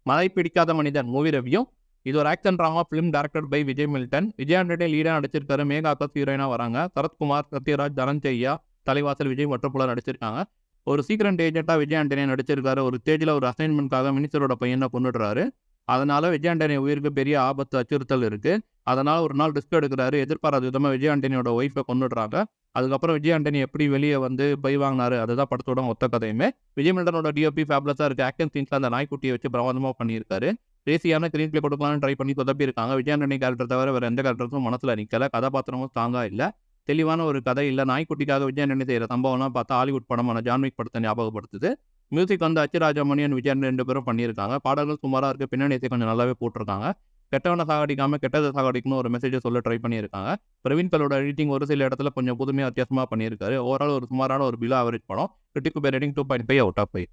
மழை பிடிக்காத மனிதன் மூவி ரிவ்யூ. இது ஒரு action drama film directed by Vijay Milton. Vijay Antony லீடாக நடிச்சிருக்காரு. மேகா ஆகாஷ் ஹீரோயினாக வராங்க. சரத்குமார், சத்யராஜ், தனஞ்செய்யா, தலைவாசல் விஜய் மற்றும் பலர் நடிச்சிருக்காங்க. ஒரு சீக்ரெட் ஏஜென்ட்டாக விஜய் ஆண்டனி நடிச்சிருக்காரு. ஒரு ஸ்டேஜில் ஒரு அசைன்மெண்ட்காக மினிஸ்டரோட பையனை கொண்டுடுறாரு. அதனால விஜய் ஆண்டனி உயிருக்கு பெரிய ஆபத்து அச்சுறுத்தல் இருக்கு. அதனால ஒரு நாள் ரிஸ்க் எடுக்கிறாரு. எதிர்பாராத விதமாக விஜய் ஆண்டனியோட ஒய்ஃபை கொண்டுடுறாங்க. அதுக்கப்புறம் விஜய் ஆண்டனி எப்படி வெளியே வந்து பை வாங்கினாரு, அதுதான் படத்தோட மொத்த கதையுமே. விஜய் மில்டனோட டிஓபி ஃபேப்லஸாக இருக்குது. ஆக்ஷன் சீன்ஸில் அந்த நாய்க்குட்டியை வச்சு பிரமாதமாக பண்ணியிருக்காரு. ரேசியான ஸ்க்ரீன் பிளே கொடுக்கலாம்னு ட்ரை பண்ணி சொதப்பி இருக்காங்க. விஜய் ஆண்டனி கேரக்டர் தவிர வேறு எந்த கேரக்டருக்கும் மனசில் நிற்கல. கதாபாத்திரமும் ஸ்ட்ராங்காக இல்லை. தெளிவான ஒரு கதை இல்லை. நாய்க்குட்டிக்காக விஜய் ஆண்டனி செய்கிற சம்பவம்லாம் பார்த்தா ஹாலிவுட் படமான ஜான்விக் படத்தை ஞாபகப்படுத்துது. மியூசிக் வந்து அச்சுராஜமணியன் விஜய் ஆண்டனி 2 பேரும் பண்ணியிருக்காங்க. பாடல்கள் சுமாராக இருக்குது. பின்னணி இசை கொஞ்சம் நல்லாவே போட்டிருக்காங்க. கெட்டவனை சாகடிக்காமல் கெட்டதை சாகடிக்கணும் ஒரு மெசேஜை சொல்ல ட்ரை பண்ணியிருக்காங்க. பிரவீன் கலோட எடிட்டிங் ஒரு சில இடத்துல கொஞ்சம் புதுமையாக வித்தியாசமாக பண்ணியிருக்காரு. ஓவரால் ஒரு சுமாரான ஒரு பிலோ ஆவரேஜ் படம். Critic rating 2.5 out of 5.